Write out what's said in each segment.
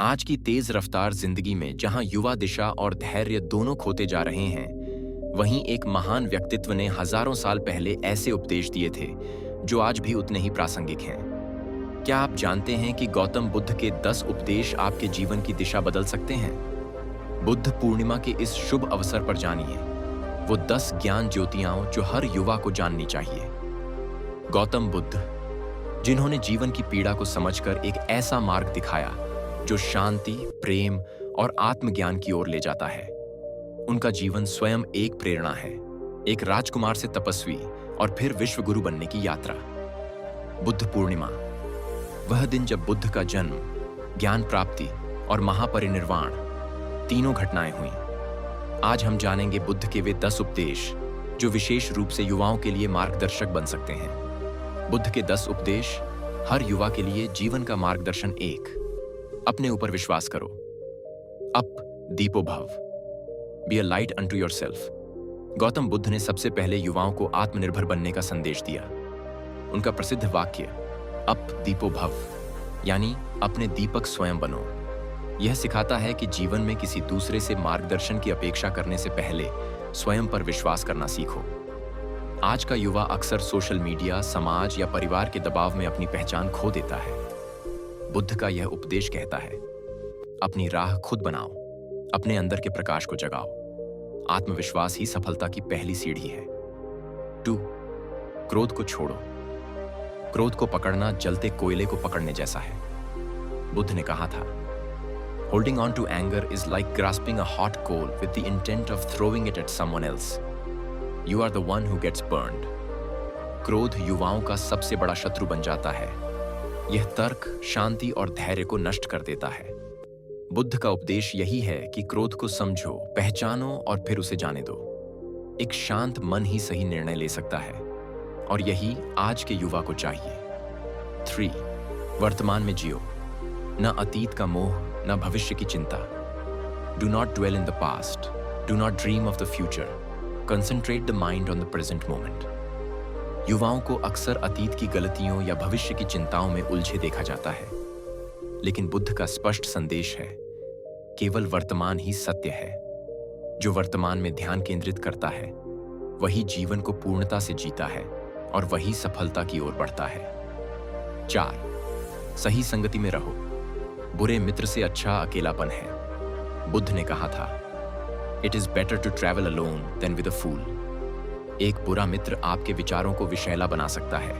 आज की तेज रफ्तार जिंदगी में जहां युवा दिशा और धैर्य दोनों खोते जा रहे हैं, वहीं एक महान व्यक्तित्व ने हजारों साल पहले ऐसे उपदेश दिए थे जो आज भी उतने ही प्रासंगिक हैं। क्या आप जानते हैं कि गौतम बुद्ध के 10 उपदेश आपके जीवन की दिशा बदल सकते हैं? बुद्ध पूर्णिमा के इस शुभ अवसर पर जानिए वो 10 ज्ञान ज्योतियां जो हर युवा को जाननी चाहिए। गौतम बुद्ध, जिन्होंने जीवन की पीड़ा को समझकर एक ऐसा मार्ग दिखाया जो शांति, प्रेम और आत्मज्ञान की ओर ले जाता है। उनका जीवन स्वयं एक प्रेरणा है, एक राजकुमार से तपस्वी और फिर विश्व गुरु बनने की यात्रा। बुद्ध पूर्णिमा, वह दिन जब बुद्ध का जन्म, ज्ञान प्राप्ति और महापरिनिर्वाण तीनों घटनाएं हुईं। आज हम जानेंगे बुद्ध के वे 10 उपदेश जो विशेष रूप से युवाओं के लिए मार्गदर्शक बन सकते हैं। बुद्ध के 10 उपदेश हर युवा के लिए जीवन का मार्गदर्शन। 1, अपने ऊपर विश्वास करो। अप दीपो भव, be a light unto yourself. Gautam Buddha ने सबसे पहले युवाओं को आत्मनिर्भर बनने का संदेश दिया। उनका प्रसिद्ध वाक्य अप दीपो भव यानी अपने दीपक स्वयं बनो, यह सिखाता है कि जीवन में किसी दूसरे से मार्गदर्शन की अपेक्षा करने से पहले स्वयं पर विश्वास करना सीखो। आज का युवा अक्सर सोशल मीडिया, समाज या परिवार के दबाव में अपनी पहचान खो देता है। बुद्ध का यह उपदेश कहता है, अपनी राह खुद बनाओ, अपने अंदर के प्रकाश को जगाओ। आत्मविश्वास ही सफलता की पहली सीढ़ी है। 2, क्रोध को छोड़ो। क्रोध को पकड़ना जलते कोयले को पकड़ने जैसा है। बुद्ध ने कहा था, holding on to anger is like grasping a hot coal with the intent of throwing it at someone else. You are the one who gets burned. क्रोध युवाओं का सबसे बड़ा शत्रु बन जाता है। यह तर्क, शांति और धैर्य को नष्ट कर देता है। बुद्ध का उपदेश यही है कि क्रोध को समझो, पहचानो और फिर उसे जाने दो। एक शांत मन ही सही निर्णय ले सकता है और यही आज के युवा को चाहिए। 3, वर्तमान में जियो। न अतीत का मोह, न भविष्य की चिंता। Do not dwell in the past, do not dream of the future, concentrate the mind on the present moment. युवाओं को अक्सर अतीत की गलतियों या भविष्य की चिंताओं में उलझे देखा जाता है, लेकिन बुद्ध का स्पष्ट संदेश है, केवल वर्तमान ही सत्य है। जो वर्तमान में ध्यान केंद्रित करता है वही जीवन को पूर्णता से जीता है और वही सफलता की ओर बढ़ता है। 4, सही संगति में रहो। बुरे मित्र से अच्छा अकेलापन है। बुद्ध ने कहा था, it is better to travel alone than with a fool. एक बुरा मित्र आपके विचारों को विषैला बना सकता है,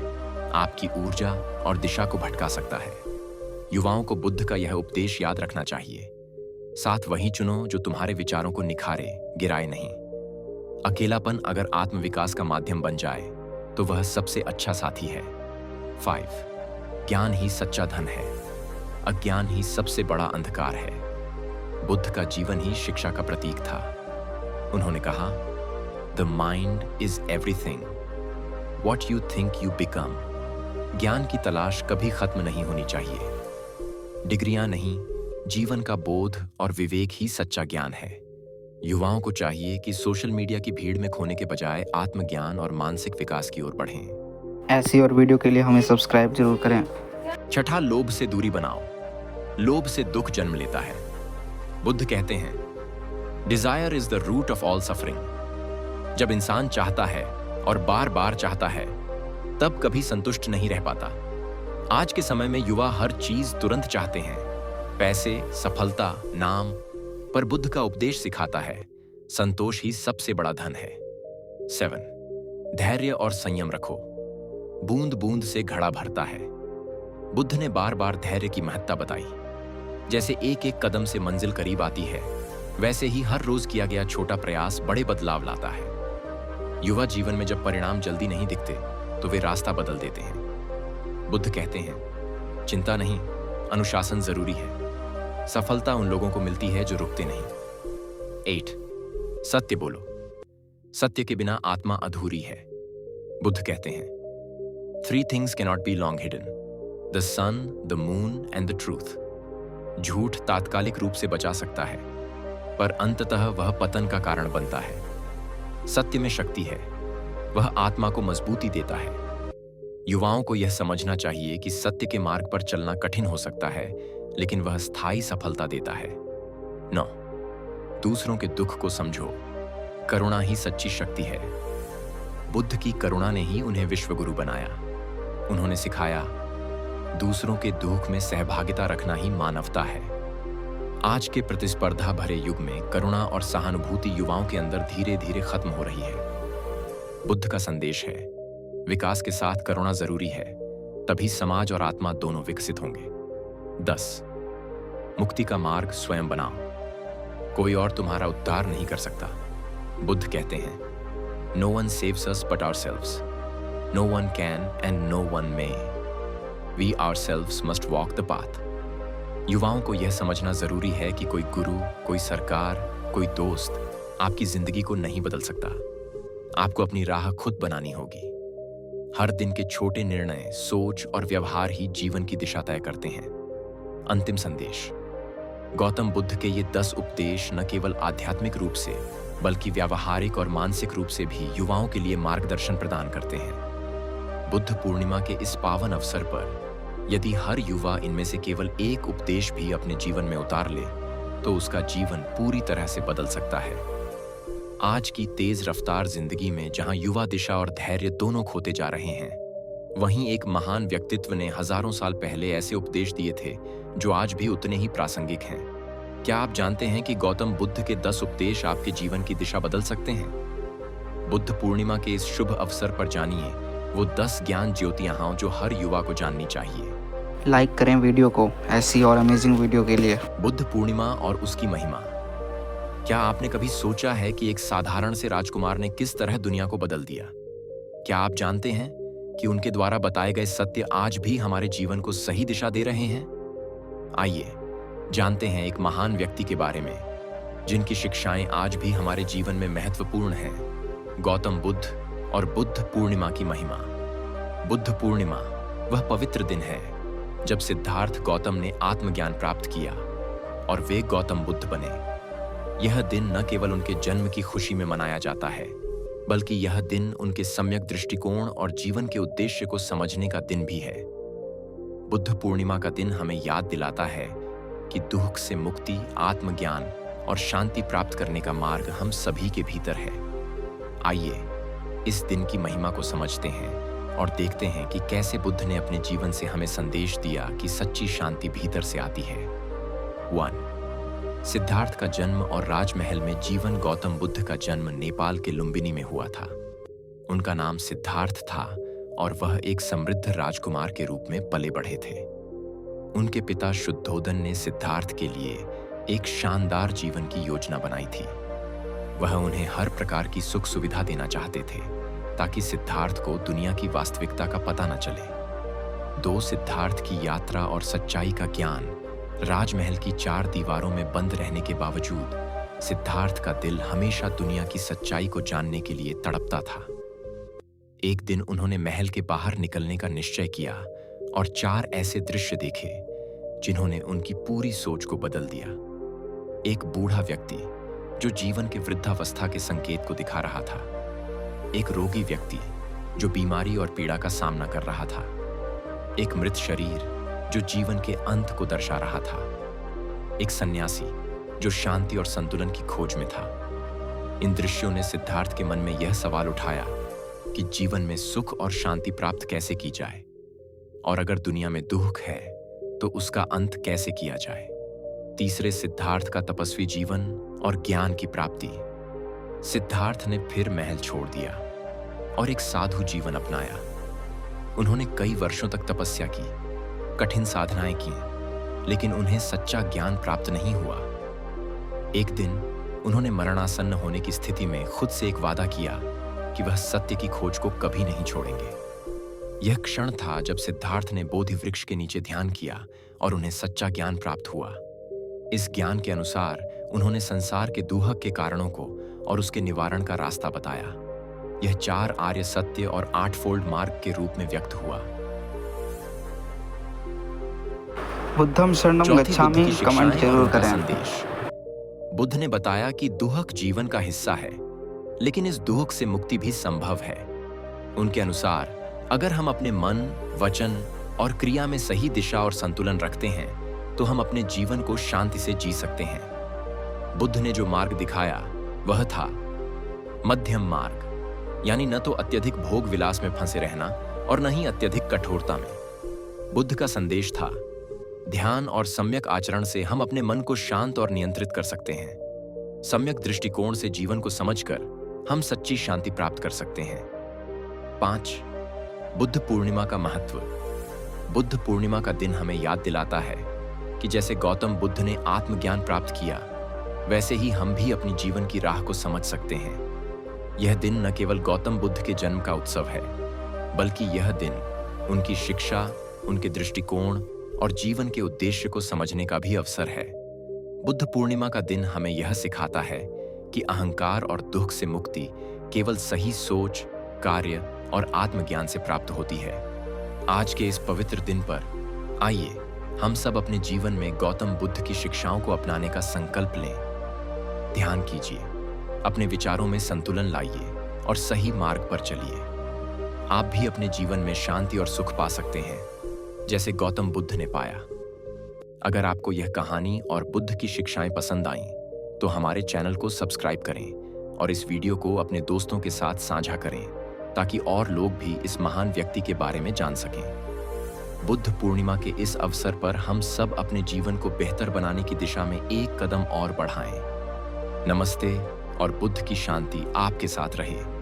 आपकी ऊर्जा और दिशा को भटका सकता है। युवाओं को बुद्ध का यह उपदेश याद रखना चाहिए। साथ वही चुनो जो तुम्हारे विचारों को निखारे, गिराए नहीं। अकेलापन अगर आत्मविकास का माध्यम बन जाए तो वह सबसे अच्छा साथी है। 5, ज्ञान ही सच्चा धन है, अज्ञान ही सबसे बड़ा अंधकार है। बुद्ध का जीवन ही शिक्षा का प्रतीक था। उन्होंने कहा, The mind is everything. What you think you become. ज्ञान की तलाश कभी खत्म नहीं होनी चाहिए। डिग्रियां नहीं, जीवन का बोध और विवेक ही सच्चा ज्ञान है। युवाओं को चाहिए कि सोशल मीडिया की भीड़ में खोने के बजाय आत्मज्ञान और मानसिक विकास की ओर बढ़ें। ऐसी और वीडियो के लिए हमें सब्सक्राइब जरूर करें। 6, लोभ से दूरी बनाओ। लोभ से दुख जन्म लेता है। बुद्ध कहते हैं, desire is the root of all suffering. जब इंसान चाहता है और बार बार चाहता है, तब कभी संतुष्ट नहीं रह पाता। आज के समय में युवा हर चीज तुरंत चाहते हैं, पैसे, सफलता, नाम, पर बुद्ध का उपदेश सिखाता है, संतोष ही सबसे बड़ा धन है। 7, धैर्य और संयम रखो। बूंद बूंद से घड़ा भरता है। बुद्ध ने बार बार धैर्य की महत्ता बताई। जैसे एक एक कदम से मंजिल करीब आती है, वैसे ही हर रोज किया गया छोटा प्रयास बड़े बदलाव लाता है। युवा जीवन में जब परिणाम जल्दी नहीं दिखते तो वे रास्ता बदल देते हैं। बुद्ध कहते हैं, चिंता नहीं, अनुशासन जरूरी है। सफलता उन लोगों को मिलती है जो रुकते नहीं। 8, सत्य बोलो। सत्य के बिना आत्मा अधूरी है। बुद्ध कहते हैं, 3 things cannot be long hidden: the sun, the moon and the truth. झूठ तात्कालिक रूप से बचा सकता है, पर अंततः वह पतन का कारण बनता है। सत्य में शक्ति है, वह आत्मा को मजबूती देता है। युवाओं को यह समझना चाहिए कि सत्य के मार्ग पर चलना कठिन हो सकता है, लेकिन वह स्थायी सफलता देता है। 9. दूसरों के दुख को समझो। करुणा ही सच्ची शक्ति है। बुद्ध की करुणा ने ही उन्हें विश्वगुरु बनाया। उन्होंने सिखाया, दूसरों के दुख में सहभागिता रखना ही मानवता है। आज के प्रतिस्पर्धा भरे युग में करुणा और सहानुभूति युवाओं के अंदर धीरे धीरे खत्म हो रही है। बुद्ध का संदेश है, विकास के साथ करुणा जरूरी है, तभी समाज और आत्मा दोनों विकसित होंगे। 10. मुक्ति का मार्ग स्वयं बनाओ। कोई और तुम्हारा उद्धार नहीं कर सकता। बुद्ध कहते हैं, No one saves us but ourselves. No one can and no one may. We ourselves must walk the path. युवाओं को यह समझना जरूरी है कि कोई गुरु, कोई सरकार, कोई दोस्त आपकी जिंदगी को नहीं बदल सकता। आपको अपनी राह खुद बनानी होगी। हर दिन के छोटे निर्णय, सोच और व्यवहार ही जीवन की दिशा तय करते हैं। अंतिम संदेश। गौतम बुद्ध के ये 10 उपदेश न केवल आध्यात्मिक रूप से बल्कि व्यावहारिक और मानसिक रूप से भी युवाओं के लिए मार्गदर्शन प्रदान करते हैं। बुद्ध पूर्णिमा के इस पावन अवसर पर यदि हर युवा इनमें से केवल एक उपदेश भी अपने जीवन में उतार ले तो उसका जीवन पूरी तरह से बदल सकता है। आज की तेज रफ्तार जिंदगी में जहां युवा दिशा और धैर्य दोनों खोते जा रहे हैं, वहीं एक महान व्यक्तित्व ने हजारों साल पहले ऐसे उपदेश दिए थे जो आज भी उतने ही प्रासंगिक हैं। क्या आप जानते हैं कि गौतम बुद्ध के 10 उपदेश आपके जीवन की दिशा बदल सकते हैं? बुद्ध पूर्णिमा के इस शुभ अवसर पर जानिए वो 10 ज्ञान ज्योतियां जो हर युवा को जाननी चाहिए। लाइक करें वीडियो को ऐसी और अमेजिंग वीडियो के लिए। बुद्ध पूर्णिमा और उसकी महिमा। क्या आपने कभी सोचा है कि एक साधारण से राजकुमार ने किस तरह दुनिया को बदल दिया? क्या आप जानते हैं कि उनके द्वारा बताए गए सत्य आज भी हमारे जीवन को सही दिशा दे रहे हैं? आइए जानते हैं एक महान व्यक्ति के बारे में जिनकी शिक्षाएं आज भी हमारे जीवन में महत्वपूर्ण हैं। गौतम बुद्ध और बुद्ध पूर्णिमा की महिमा। बुद्ध पूर्णिमा वह पवित्र दिन है जब सिद्धार्थ गौतम ने आत्मज्ञान प्राप्त किया और वे गौतम बुद्ध बने। यह दिन न केवल उनके जन्म की खुशी में मनाया जाता है, बल्कि यह दिन उनके सम्यक दृष्टिकोण और जीवन के उद्देश्य को समझने का दिन भी है। बुद्ध पूर्णिमा का दिन हमें याद दिलाता है कि दुख से मुक्ति, आत्मज्ञान और शांति प्राप्त करने का मार्ग हम सभी के भीतर है। आइए इस दिन की महिमा को समझते हैं और देखते हैं कि कैसे बुद्ध ने अपने जीवन से हमें संदेश दिया कि सच्ची शांति भीतर से आती है। 1. सिद्धार्थ का जन्म और राजमहल में जीवन। गौतम बुद्ध का जन्म नेपाल के लुम्बिनी में हुआ था। उनका नाम सिद्धार्थ था और वह एक समृद्ध राजकुमार के रूप में पले बढ़े थे। उनके पिता शुद्धोदन ने सिद्धार्थ के लिए एक शानदार जीवन की योजना बनाई थी। वह उन्हें हर प्रकार की सुख सुविधा देना चाहते थे ताकि सिद्धार्थ को दुनिया की वास्तविकता का पता न चले। 2. सिद्धार्थ की यात्रा और सच्चाई का ज्ञान। राजमहल की 4 दीवारों में बंद रहने के बावजूद सिद्धार्थ का दिल हमेशा दुनिया की सच्चाई को जानने के लिए तड़पता था। एक दिन उन्होंने महल के बाहर निकलने का निश्चय किया और 4 ऐसे दृश्य देखे जिन्होंने उनकी पूरी सोच को बदल दिया। एक बूढ़ा व्यक्ति जो जीवन के वृद्धावस्था के संकेत को दिखा रहा था। एक रोगी व्यक्ति जो बीमारी और पीड़ा का सामना कर रहा था। एक मृत शरीर जो जीवन के अंत को दर्शा रहा था। एक सन्यासी जो शांति और संतुलन की खोज में था। इन दृश्यों ने सिद्धार्थ के मन में यह सवाल उठाया कि जीवन में सुख और शांति प्राप्त कैसे की जाए, और अगर दुनिया में दुख है तो उसका अंत कैसे किया जाए। 3. सिद्धार्थ का तपस्वी जीवन और ज्ञान की प्राप्ति। सिद्धार्थ ने फिर महल छोड़ दिया और एक साधु जीवन अपनाया। उन्होंने कई वर्षों तक तपस्या की, कठिन साधनाएं की, लेकिन उन्हें सच्चा ज्ञान प्राप्त नहीं हुआ। एक दिन उन्होंने मरणासन्न होने की स्थिति में खुद से एक वादा किया कि वह सत्य की खोज को कभी नहीं छोड़ेंगे। यह क्षण था जब सिद्धार्थ ने बोधि वृक्ष के नीचे ध्यान किया और उन्हें सच्चा ज्ञान प्राप्त हुआ। इस ज्ञान के अनुसार उन्होंने संसार के दुहक के कारणों को और उसके निवारण का रास्ता बताया। यह 4 आर्य सत्य और 8 फोल्ड मार्ग के रूप में व्यक्त हुआ। बुद्धम शरणम गच्छामि कमेंट जरूर करें। संदेश। बुद्ध ने बताया कि दुहक जीवन का हिस्सा है, लेकिन इस दुहक से मुक्ति भी संभव है। उनके अनुसार अगर हम अपने मन, वचन और क्रिया में सही दिशा और संतुलन रखते हैं तो हम अपने जीवन को शांति से जी सकते हैं। बुद्ध ने जो मार्ग दिखाया वह था मध्यम मार्ग, यानी न तो अत्यधिक भोग विलास में फंसे रहना और न ही अत्यधिक कठोरता में। बुद्ध का संदेश था, ध्यान और सम्यक आचरण से हम अपने मन को शांत और नियंत्रित कर सकते हैं। सम्यक दृष्टिकोण से जीवन को समझकर हम सच्ची शांति प्राप्त कर सकते हैं। 5. बुद्ध पूर्णिमा का महत्व। बुद्ध पूर्णिमा का दिन हमें याद दिलाता है कि जैसे गौतम बुद्ध ने आत्मज्ञान प्राप्त किया, वैसे ही हम भी अपनी जीवन की राह को समझ सकते हैं। यह दिन न केवल गौतम बुद्ध के जन्म का उत्सव है, बल्कि यह दिन उनकी शिक्षा, उनके दृष्टिकोण और जीवन के उद्देश्य को समझने का भी अवसर है। बुद्ध पूर्णिमा का दिन हमें यह सिखाता है कि अहंकार और दुख से मुक्ति केवल सही सोच, कार्य और आत्मज्ञान से प्राप्त होती है। आज के इस पवित्र दिन पर आइए हम सब अपने जीवन में गौतम बुद्ध की शिक्षाओं को अपनाने का संकल्प लें। ध्यान कीजिए, अपने विचारों में संतुलन लाइए और सही मार्ग पर चलिए। आप भी अपने जीवन में शांति और सुख पा सकते हैं, जैसे गौतम बुद्ध ने पाया। अगर आपको यह कहानी और बुद्ध की शिक्षाएं पसंद आईं, तो हमारे चैनल को सब्सक्राइब करें और इस वीडियो को अपने दोस्तों के साथ साझा करें, ताकि और लोग भी इस महान व्यक्ति के बारे में जान सकें। बुद्ध पूर्णिमा के इस अवसर पर हम सब अपने जीवन को बेहतर बनाने की दिशा में एक कदम और बढ़ाएं। नमस्ते और बुद्ध की शांति आपके साथ रहे।